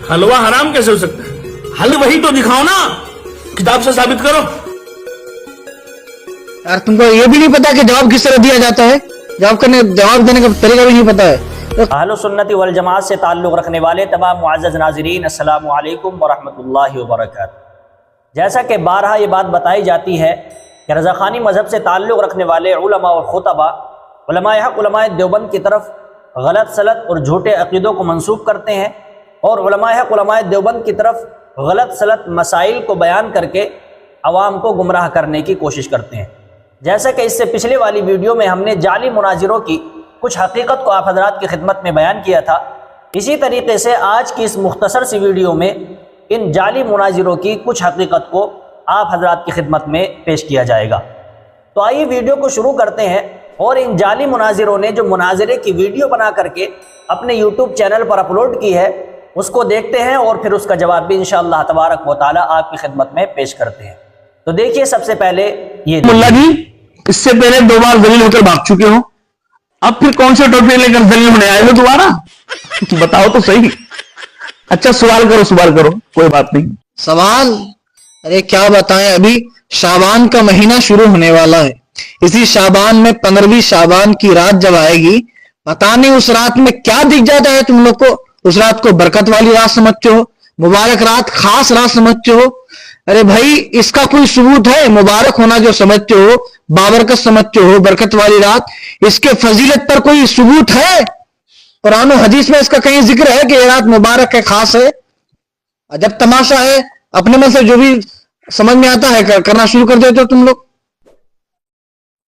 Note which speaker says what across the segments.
Speaker 1: हलवा हराम कैसे हो सकता है? हल वही तो दिखाओ ना, किताब से साबित करो।
Speaker 2: यार तुमको ये भी नहीं पता कि जवाब किस तरह दिया जाता है? जवाब देने का तरीका भी नहीं पता है।
Speaker 3: अहलुस सुन्नती वल जमात से ताल्लुक़ रखने वाले तमाम मुअज़्ज़ज़ नाज़रीन, अस्सलामु अलैकुम व रहमतुल्लाहि व बरकातुहू। जैसा कि बारहा ये बात बताई जाती है कि रज़ाख़ानी मज़हब से ताल्लुक़ रखने वाले उलमा और खुतबा उलमाए हक़ उलमाए देवबंद की तरफ गलत सलत और झूठे अक़ीदों को मंसूब करते हैं और उलमाए हक़ उलमाए देवबंद की तरफ गलत सलत मसाइल को बयान करके अवाम को गुमराह करने की कोशिश करते हैं। जैसा कि इससे पिछले वाली वीडियो में हमने जाली मुनाजिरों की कुछ हकीकत को आप हज़रात की खिदमत में बयान किया था, इसी तरीके से आज की इस मुख्तसर सी वीडियो में इन जाली मुनाजिरों की कुछ हकीकत को आप हज़रात की खिदमत में पेश किया जाएगा। तो आइए वीडियो को शुरू करते हैं और इन जाली मुनाजिरों ने जो मुनाजिरे की वीडियो बना करके अपने यूट्यूब चैनल पर अपलोड की है उसको देखते हैं और फिर उसका जवाब भी इंशाअल्लाह तबारक व तआला आपकी खिदमत में पेश करते हैं। तो देखिए, सबसे पहले ये
Speaker 1: मुल्ला जी, इससे पहले 2 बार जलील होकर भाग चुके हो, अब फिर कौन सा टॉपिक लेकर जलील होने आए हो दोबारा? बताओ तो सही। अच्छा सवाल करो, कोई बात नहीं।
Speaker 2: सवाल? अरे क्या बताएं, अभी शाबान का महीना शुरू होने वाला है। इसी शाबान में 15वीं शाबान की रात जब आएगी, पता नहीं उस रात में क्या दिख जाता है तुम लोग को। उस रात को बरकत वाली रात समझते हो, मुबारक रात, खास रात समझते हो। अरे भाई, इसका कोई सबूत है? मुबारक होना जो समझते हो, बाबरकत समझते हो, बरकत वाली रात, इसके फजीलत पर कोई सबूत है? कुरान और हदीस में इसका कहीं जिक्र है कि ये रात मुबारक है, खास है? अजब तमाशा है, अपने मन से जो भी समझ में आता है करना शुरू कर देते हो तुम लोग।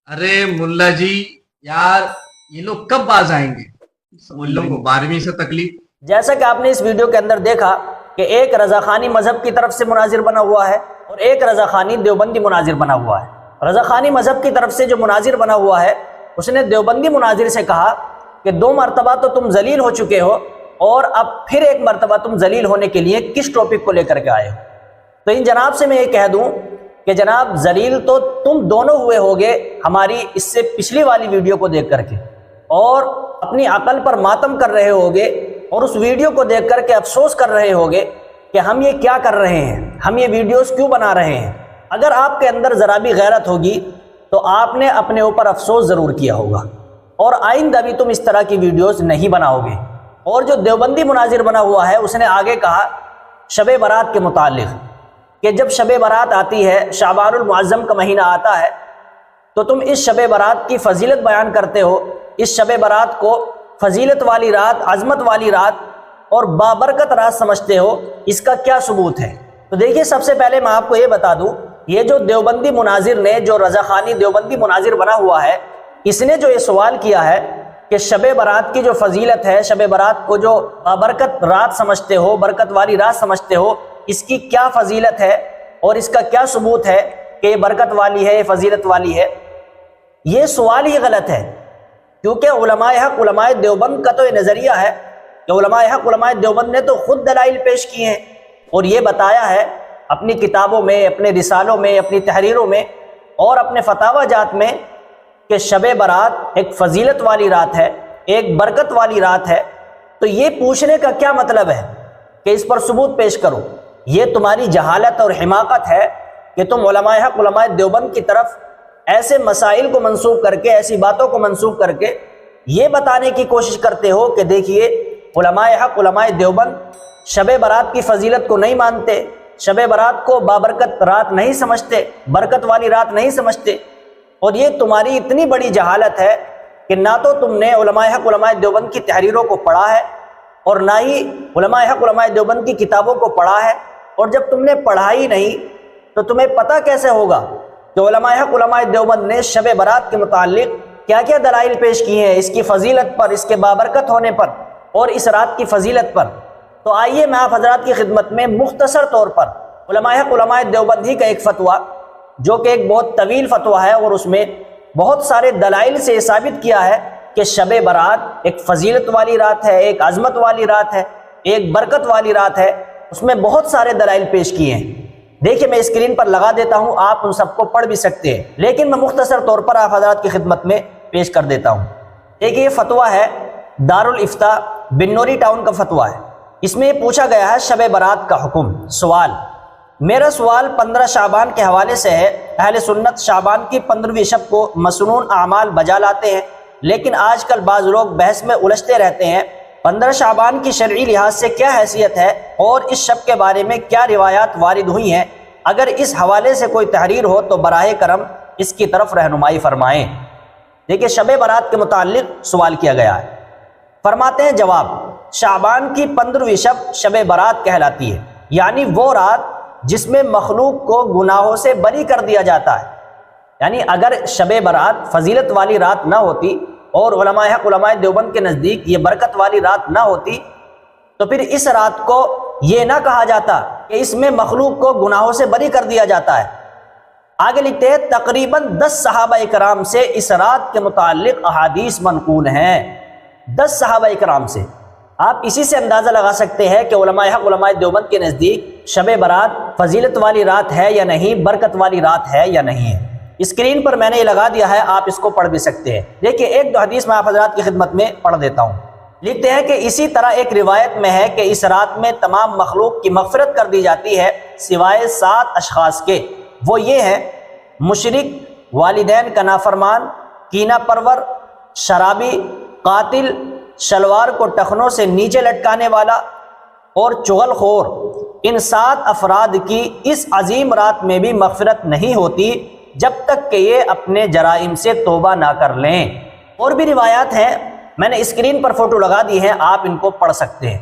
Speaker 4: अरे मुल्ला जी यार, ये लोग कब बाज आएंगे? मुल्लों को 12वीं से तकलीफ।
Speaker 3: जैसा कि आपने इस वीडियो के अंदर देखा कि एक रज़ाख़ानी मज़हब की तरफ से मुनाजिर बना हुआ है और एक रज़ाख़ानी देवबंदी मुनाजिर बना हुआ है। रज़ाख़ानी मज़हब की तरफ से जो मुनाजिर बना हुआ है उसने देवबंदी मुनाजिर से कहा कि 2 मरतबा तो तुम जलील हो चुके हो और अब फिर एक मरतबा तुम जलील होने के लिए किस टॉपिक को लेकर के आए हो। तो इन जनाब से मैं ये कह दूं कि जनाब, जलील तो तुम दोनों हुए होगे हमारी इससे पिछली वाली वीडियो को देख करके और अपनी अकल पर मातम कर रहे होगे और उस वीडियो को देख करके अफसोस कर रहे होगे कि हम ये क्या कर रहे हैं, हम ये वीडियोस क्यों बना रहे हैं। अगर आपके अंदर ज़रा भी गैरत होगी तो आपने अपने ऊपर अफसोस ज़रूर किया होगा और आइंदा भी तुम इस तरह की वीडियोस नहीं बनाओगे। और जो देवबंदी मुनाजिर बना हुआ है उसने आगे कहा शब बारात के मुतालिक कि जब शब बारात आती है, शाबानुल मुअज़्ज़म का महीना आता है, तो तुम इस शब बारात की फजीलत बयान करते हो, इस शब बारात को फजीलत वाली रात, अज़मत वाली रात और बाबरकत रात समझते हो, इसका क्या सबूत है? तो देखिए, सबसे पहले मैं आपको ये बता दूं, ये जो देवबंदी मुनाजिर ने, जो रज़ाख़ानी देवबंदी मुनाजिर बना हुआ है, इसने जो ये सवाल किया है कि शब बारात की जो फजीलत है, शब बारात को जो बाबरकत रात समझते हो, बरकत वाली रात समझते हो, इसकी क्या फजीलत है और इसका क्या सबूत है कि ये बरकत वाली है, ये फजीलत वाली है? ये सवाल ही गलत है, क्योंकि उलमाए हक़ उलमाए देवबंद का तो ये नज़रिया है कि उलमाए हक़ उलमाए देवबंद ने तो खुद दलाइल पेश किए हैं और ये बताया है अपनी किताबों में, अपने रिसालों में, अपनी तहरीरों में और अपने फतावा जात में कि शब बारात एक फजीलत वाली रात है, एक बरकत वाली रात है। तो ये पूछने का क्या मतलब है कि इस पर सबूत पेश करो? ये तुम्हारी जहालत और हिमाकत है कि तुम उलमाए हक़ उलमाए देवबंद की तरफ ऐसे मसाइल को मंसूब करके, ऐसी बातों को मंसूब करके ये बताने की कोशिश करते हो कि देखिए, उलमाए हक़ उलमाए देवबंद शब बारात की फजीलत को नहीं मानते, शब बारात को बाबरकत रात नहीं समझते, बरकत वाली रात नहीं समझते। और ये तुम्हारी इतनी बड़ी जहालत है कि ना तो तुमने उलमाए हक़ उलमाए देवबंद की तहरीरों को पढ़ा है और ना ही उलमाए हक़ उलमाए देवबंद की किताबों को पढ़ा है। और जब तुमने पढ़ा ही नहीं तो तुम्हें पता कैसे होगा कि उलमाए हक़ उलमाए देवबंद ने शब बारात के मुताल्लिक़ क्या क्या दलाइल पेश किए हैं, इसकी फजीलत पर, इसके बाबरकत होने पर और इस रात की फजीलत पर। तो आइए मैं आप हज़रात की खिदमत में मुख्तसर तौर पर उलमाए हक़ उलमाए देवबंद ही का एक फ़तवा, जो कि एक बहुत तवील फ़तवा है और उसमें बहुत सारे दलाइल से साबित किया है कि शब बारात एक फजीलत वाली रात है, एक अज़मत वाली रात है, एक बरकत वाली रात है। उसमें बहुत सारे दलाइल पेश किए हैं। देखिए, मैं स्क्रीन पर लगा देता हूं, आप उन सबको पढ़ भी सकते हैं, लेकिन मैं मुख्तसर तौर पर आप हज़रात की खिदमत में पेश कर देता हूं। देखिए, ये फतवा है दारुल इफ्ता बिन्नौरी टाउन का फतवा है। اس میں پوچھا گیا ہے شب برات کا حکم۔ سوال، میرا سوال 15 شعبان کے حوالے سے ہے۔ اہل سنت شعبان کی 15ویں شب کو مسنون اعمال بجا لاتے ہیں، لیکن آج کل بعض لوگ بحث میں الجھتے رہتے ہیں۔ 15 شعبان کی شرعی لحاظ سے کیا حیثیت ہے اور اس شب کے بارے میں کیا روایات وارد ہوئی ہیں؟ اگر اس حوالے سے کوئی تحریر ہو تو براہ کرم اس کی طرف رہنمائی فرمائیں۔ دیکھیں، شب برات کے متعلق سوال کیا گیا ہے۔ فرماتے ہیں جواب، شعبان کی 15ویں شب شب برات کہلاتی ہے، یعنی وہ رات جس میں مخلوق کو گناہوں سے بری کر دیا جاتا ہے۔ یعنی اگر شب برات فضیلت والی رات نہ ہوتی اور علماء حق علماء دیوبند کے نزدیک یہ برکت والی رات نہ ہوتی تو پھر اس رات کو یہ نہ کہا جاتا کہ اس میں مخلوق کو گناہوں سے بری کر دیا جاتا ہے۔ آگے لکھتے ہیں تقریباً 10 صحابہ کرام سے اس رات کے متعلق احادیث منقول ہیں۔ 10 صحابہ کرام سے آپ اسی سے اندازہ لگا سکتے ہیں کہ علماء حق علماء دیوبند کے نزدیک شب برات فضیلت والی رات ہے یا نہیں، برکت والی رات ہے یا نہیں ہے۔ اسکرین پر میں نے یہ لگا دیا ہے، آپ اس کو پڑھ بھی سکتے ہیں۔ دیکھیں، ایک دو حدیث میں آپ حضرات کی خدمت میں پڑھ دیتا ہوں۔ لکھتے ہیں کہ اسی طرح ایک روایت میں ہے کہ اس رات میں تمام مخلوق کی مغفرت کر دی جاتی ہے سوائے 7 اشخاص کے۔ وہ یہ ہیں: مشرک، والدین کا نافرمان، کینہ پرور، شرابی، قاتل، شلوار کو ٹخنوں سے نیچے لٹکانے والا اور چغل خور۔ ان 7 افراد کی اس عظیم رات میں بھی مغفرت نہیں ہوتی جب تک کہ یہ اپنے جرائم سے توبہ نہ کر لیں۔ اور بھی روایات ہیں، میں نے اسکرین پر فوٹو لگا دی ہے، آپ ان کو پڑھ سکتے ہیں۔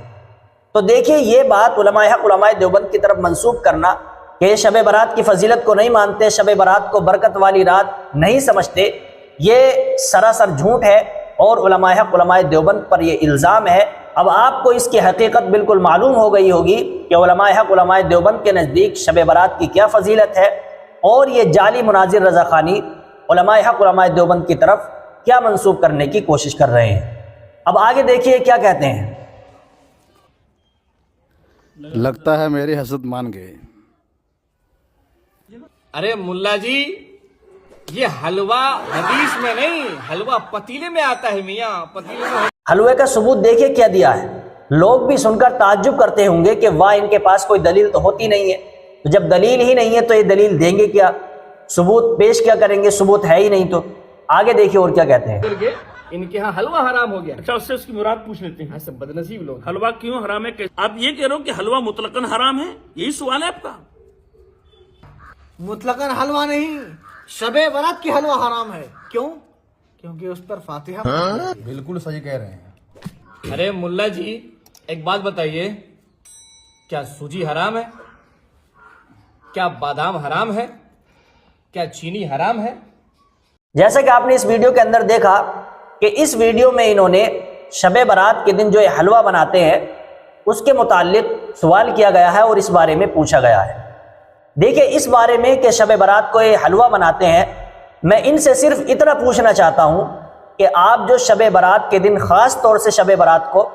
Speaker 3: تو دیکھیے، یہ بات علماء حق علماء دیوبند کی طرف منسوب کرنا کہ یہ شب برات کی فضیلت کو نہیں مانتے، شب برات کو برکت والی رات نہیں سمجھتے، یہ سراسر جھوٹ ہے اور علماء حق علماء دیوبند پر یہ الزام ہے۔ اب آپ کو اس کی حقیقت بالکل معلوم ہو گئی ہوگی کہ علماء حق علماء دیوبند کے نزدیک شب برات کی کیا فضیلت ہے اور یہ جعلی مناظر رضاخانی علماء حق علماء دیوبند کی طرف کیا منسوب کرنے کی کوشش کر رہے ہیں۔ اب آگے دیکھیے کیا کہتے ہیں۔
Speaker 5: لگتا ہے میری حسد مان گئے۔
Speaker 4: ارے ملا جی، یہ حلوہ حدیث میں نہیں، حلوہ پتیلے میں آتا ہے میاں، پتیلے میں۔
Speaker 3: حلوے کا ثبوت دیکھیے کیا دیا ہے۔ لوگ بھی سن کر تعجب کرتے ہوں گے کہ واہ، ان کے پاس کوئی دلیل تو ہوتی نہیں ہے۔ تو جب دلیل ہی نہیں ہے تو یہ دلیل دیں گے کیا؟ ثبوت پیش کیا کریں گے؟ ثبوت ہے ہی نہیں تو آگے دیکھیے اور کیا کہتے ہیں۔
Speaker 6: ان کے ہاں حلوہ حرام ہو گیا۔ اچھا، اس سے اس کی مراد پوچھ لیتے ہیں۔ سب بدنصیب لوگ، حلوہ کیوں حرام ہے؟ آپ یہ کہہ رہے ہو کہ حلوہ مطلقاً حرام ہے، یہی سوال ہے آپ کا؟
Speaker 2: مطلقاً حلوہ نہیں، شب برات کی حلوہ حرام ہے۔ کیوں؟ کیونکہ اس پر فاتحہ۔
Speaker 5: بالکل صحیح کہہ رہے ہیں۔
Speaker 4: ارے ملا جی، ایک بات بتائیے، کیا سوجی حرام ہے؟ کیا بادام حرام ہے؟ کیا چینی حرام ہے؟
Speaker 3: جیسا کہ آپ نے اس ویڈیو کے اندر دیکھا کہ اس ویڈیو میں انہوں نے شب برات کے دن جو یہ حلوہ بناتے ہیں اس کے متعلق سوال کیا گیا ہے اور اس بارے میں پوچھا گیا ہے۔ دیکھیں، اس بارے میں کہ شب برات کو یہ حلوہ بناتے ہیں، میں ان سے صرف اتنا پوچھنا چاہتا ہوں کہ آپ جو شب برات کے دن خاص طور سے شب برات کو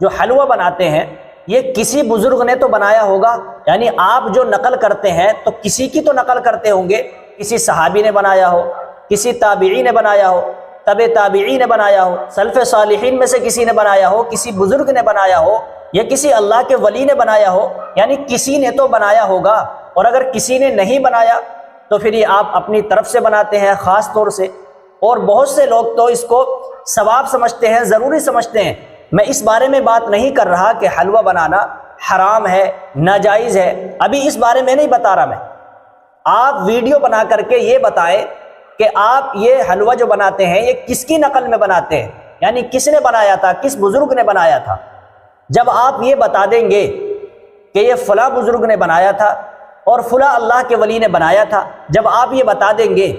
Speaker 3: جو حلوہ بناتے ہیں، یہ کسی بزرگ نے تو بنایا ہوگا۔ یعنی آپ جو نقل کرتے ہیں تو کسی کی تو نقل کرتے ہوں گے، کسی صحابی نے بنایا ہو، کسی تابعی نے بنایا ہو، تبع تابعی نے بنایا ہو، سلف صالحین میں سے کسی نے بنایا ہو، کسی بزرگ نے بنایا ہو، یا کسی اللہ کے ولی نے بنایا ہو۔ یعنی کسی نے تو بنایا ہوگا، اور اگر کسی نے نہیں بنایا تو پھر یہ آپ اپنی طرف سے بناتے ہیں خاص طور سے، اور بہت سے لوگ تو اس کو ثواب سمجھتے ہیں، ضروری سمجھتے ہیں۔ میں اس بارے میں بات نہیں کر رہا کہ حلوہ بنانا حرام ہے، ناجائز ہے، ابھی اس بارے میں نہیں بتا رہا میں۔ آپ ویڈیو بنا کر کے یہ بتائیں کہ آپ یہ حلوہ جو بناتے ہیں یہ کس کی نقل میں بناتے ہیں، یعنی کس نے بنایا تھا، کس بزرگ نے بنایا تھا۔ جب آپ یہ بتا دیں گے کہ یہ فلاں بزرگ نے بنایا تھا اور فلاں اللہ کے ولی نے بنایا تھا، جب آپ یہ بتا دیں گے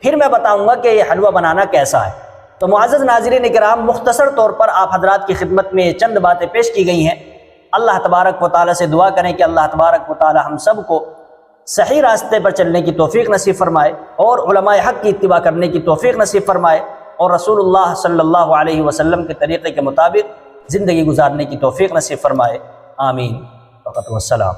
Speaker 3: پھر میں بتاؤں گا کہ یہ حلوہ بنانا کیسا ہے۔ تو معزز ناظرین کرام، مختصر طور پر آپ حضرات کی خدمت میں یہ چند باتیں پیش کی گئی ہیں۔ اللہ تبارک و تعالیٰ سے دعا کریں کہ اللہ تبارک و تعالیٰ ہم سب کو صحیح راستے پر چلنے کی توفیق نصیب فرمائے اور علماء حق کی اتباع کرنے کی توفیق نصیب فرمائے اور رسول اللہ صلی اللہ علیہ وسلم کے طریقے کے مطابق زندگی گزارنے کی توفیق نصیب فرمائے۔ آمین۔ وقت والسلام۔